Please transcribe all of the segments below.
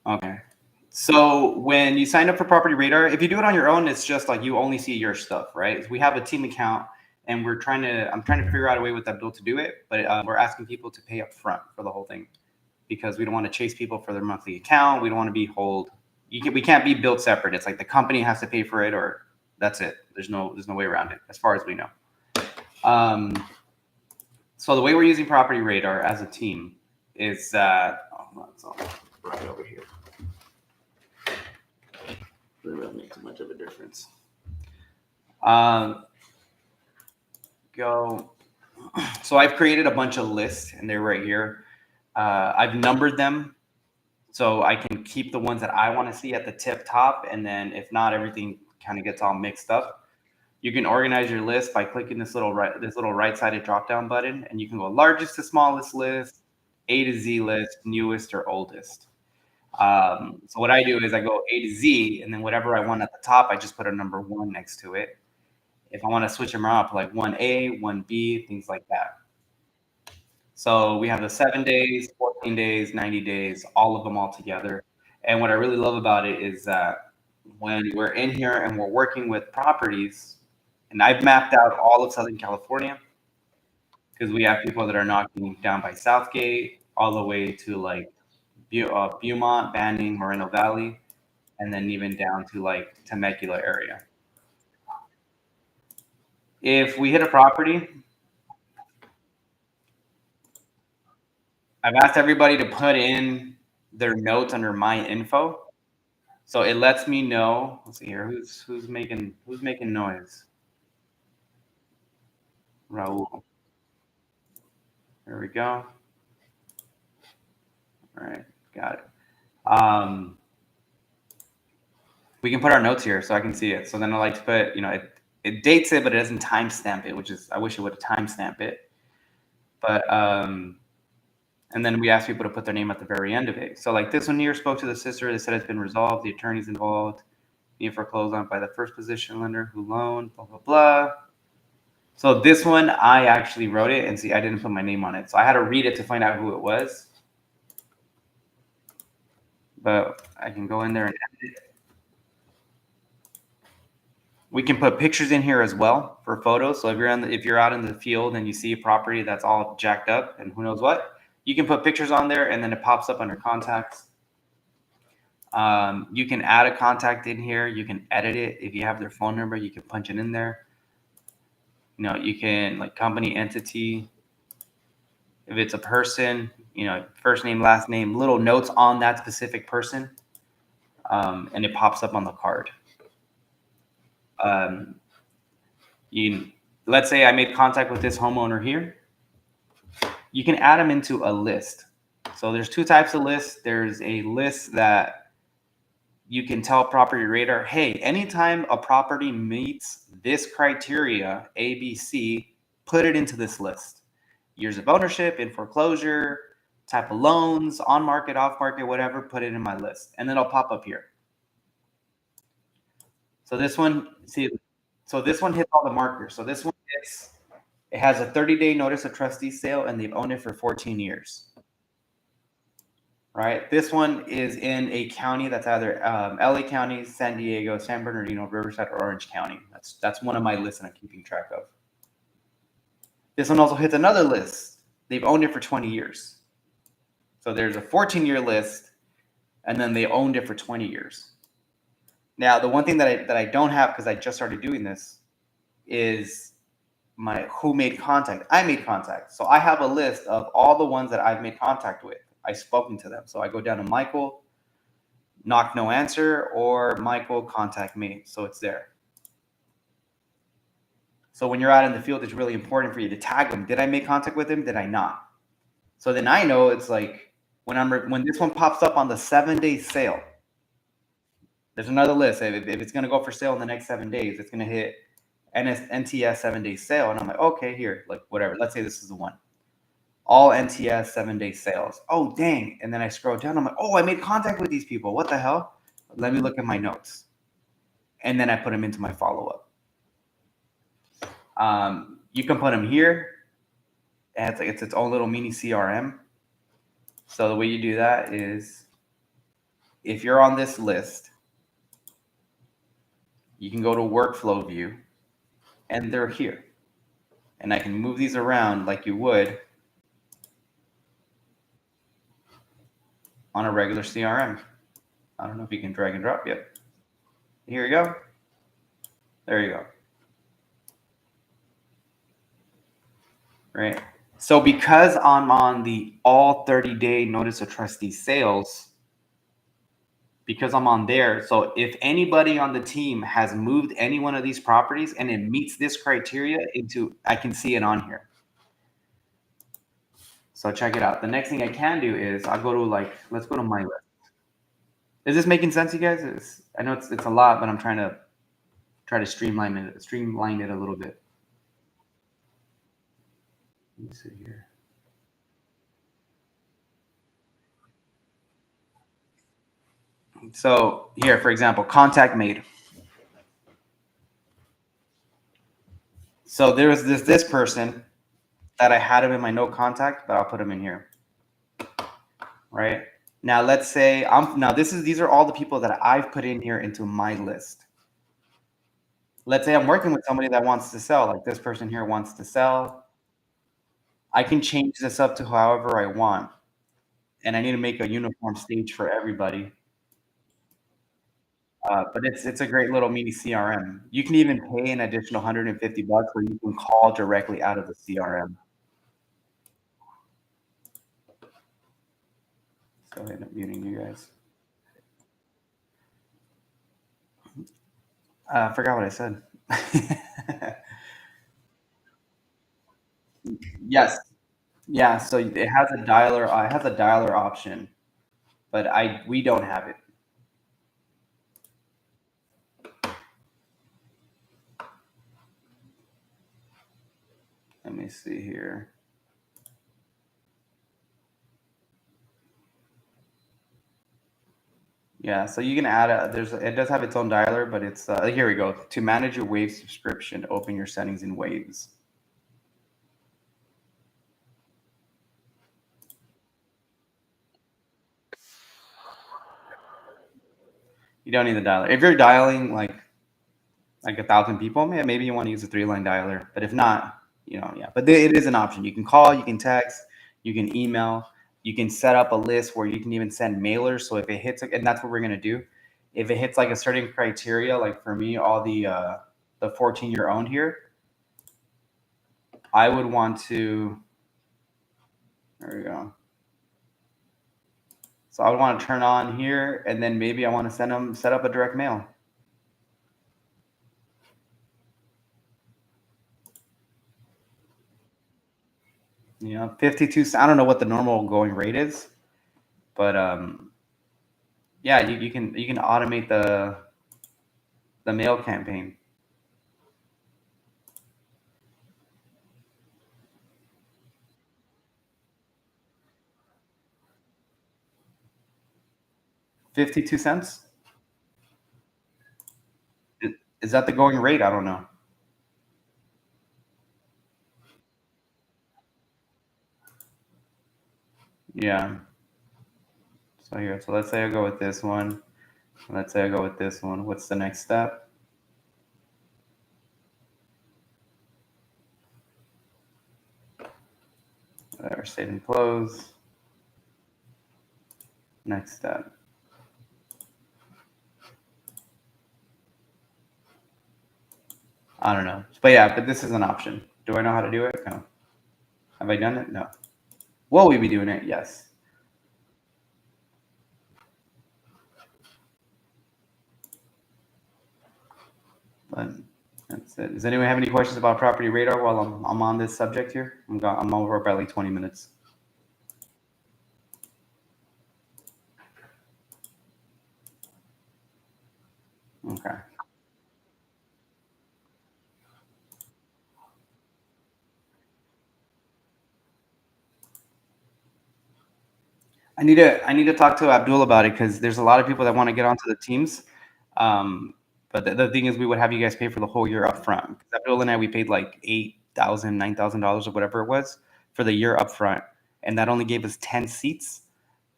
Okay. So when you sign up for Property Radar, if you do it on your own, it's just like you only see your stuff, right? We have a team account, and I'm trying to figure out a way with Abdul to do it, but we're asking people to pay up front for the whole thing because we don't want to chase people for their monthly account. We don't want to be we can't be billed separate. It's like the company has to pay for it, or that's it. There's no way around it, as far as we know. So the way we're using Property Radar as a team is that it's all right over here. Doesn't really make too much of a difference. Go. So I've created a bunch of lists, and they're right here. I've numbered them so I can keep the ones that I want to see at the tip top, and then if not, everything kind of gets all mixed up. You can organize your list by clicking this little right-sided drop-down button, and you can go largest to smallest list, A to Z list, newest or oldest. So what I do is I go A to Z, and then whatever I want at the top, I just put a number 1 next to it. If I want to switch them around, like 1A, 1B, things like that. So we have the 7 days, 14 days, 90 days, all of them all together. And what I really love about it is that when we're in here and we're working with properties, and I've mapped out all of Southern California because we have people that are knocking down by Southgate all the way to like Beaumont, Banning, Moreno Valley, and then even down to like Temecula area. If we hit a property, I've asked everybody to put in their notes under my info. So it lets me know. Let's see here. Who's making noise? Raul. There we go. All right, got it. We can put our notes here so I can see it. So then I like to put, it dates it, but it doesn't timestamp it, which is I wish it would timestamp it. But and then we ask people to put their name at the very end of it. So like this one here spoke to the sister. They said it's been resolved. The attorney's involved. Being foreclosed on by the first position lender who loaned. Blah blah blah. So this one, I actually wrote it, and see, I didn't put my name on it. So I had to read it to find out who it was. But I can go in there and edit it. We can put pictures in here as well for photos. So if you're out in the field and you see a property that's all jacked up and who knows what, you can put pictures on there, and then it pops up under contacts. You can add a contact in here. You can edit it. If you have their phone number, you can punch it in there. You can like company, entity. If it's a person, first name, last name, little notes on that specific person, and it pops up on the card. Let's say I made contact with this homeowner here. You can add them into a list. So there's 2 types of lists. There's a list that you can tell Property Radar, hey, anytime a property meets this criteria, A, B, C, put it into this list. Years of ownership, in foreclosure, type of loans, on market, off market, whatever, put it in my list. And then it'll pop up here. So this one, this one hits all the markers. So this one it has a 30-day notice of trustee sale, and they've owned it for 14 years. Right? This one is in a county that's either LA County, San Diego, San Bernardino, Riverside, or Orange County. That's one of my lists that I'm keeping track of. This one also hits another list. They've owned it for 20 years. So there's a 14-year list, and then they owned it for 20 years. Now, the one thing that I don't have, because I just started doing this, is my who made contact. I made contact. So I have a list of all the ones that I've made contact with. I've spoken to them. So I go down to Michael, knock, no answer, or Michael, contact me. So it's there. So when you're out in the field, it's really important for you to tag them. Did I make contact with him? Did I not? So then I know it's like when this one pops up on the 7-day sale, there's another list. If it's going to go for sale in the next 7 days, it's going to hit NTS 7-day sale. And I'm like, okay, here, like whatever. Let's say this is the one. All NTS 7-day sales. Oh, dang. And then I scroll down. I'm like, oh, I made contact with these people. What the hell? Let me look at my notes. And then I put them into my follow-up. You can put them here. It's its own little mini CRM. So the way you do that is if you're on this list, you can go to workflow view and they're here. And I can move these around like you would on a regular CRM. I don't know if you can drag and drop yet. Here you go. There you go. Right. So because I'm on the all 30-day notice of trustee sales, because I'm on there, so if anybody on the team has moved any one of these properties and it meets this criteria I can see it on here. So check it out. The next thing I can do is I'll go to let's go to my list. Is this making sense, you guys? I know it's a lot, but I'm trying to streamline it a little bit. Let me see here. So here, for example, contact made. So there was this person that I had him in my no contact, but I'll put him in here. Right? Now let's say these are all the people that I've put in here into my list. Let's say I'm working with somebody that wants to sell, like this person here wants to sell. I can change this up to however I want. And I need to make a uniform stage for everybody. But it's a great little mini CRM. You can even pay an additional $150 where you can call directly out of the CRM. Let's go ahead and muting you guys. I forgot what I said. Yes. Yeah. So it has a dialer. It has a dialer option, but we don't have it. Let me see here. Yeah, so you can add it does have its own dialer, but it's here we go. To manage your Wave subscription, open your settings in Waves. You don't need the dialer. If you're dialing like 1,000 people, maybe you want to use a 3-line dialer. But if not, yeah. But it is an option. You can call, you can text, you can email, you can set up a list where you can even send mailers. So if it hits, and that's what we're gonna do. If it hits like a certain criteria, like for me, all the 14-year owned here, I would want to. There we go. So I would want to turn on here, and then maybe I want to set up a direct mail. 52. I don't know what the normal going rate is, but yeah, you can automate the mail campaign. $0.52. Is that the going rate? I don't know. Yeah. So here, so let's say I go with this one. Let's say I go with this one. What's the next step? There, save and close. Next step. I don't know. But yeah, but this is an option. Do I know how to do it? No. Have I done it? No. Will we be doing it? Yes. But that's it. Does anyone have any questions about Property Radar while I'm on this subject here? I'm over by like 20 minutes. Okay. I need to talk to Abdul about it because there's a lot of people that want to get onto the teams. But the thing is, we would have you guys pay for the whole year up front. Abdul and I, we paid like $8,000, $9,000 or whatever it was for the year up front, and that only gave us 10 seats.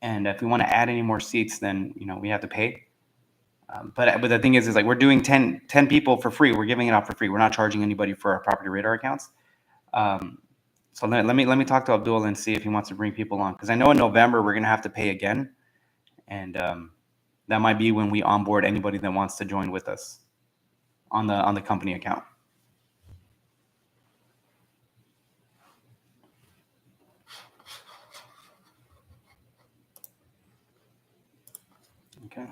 And if we want to add any more seats, then we have to pay. But the thing is like we're doing 10 people for free. We're giving it out for free. We're not charging anybody for our Property Radar accounts. So let me talk to Abdul and see if he wants to bring people on, because I know in November we're gonna have to pay again, and that might be when we onboard anybody that wants to join with us on the company account. Okay.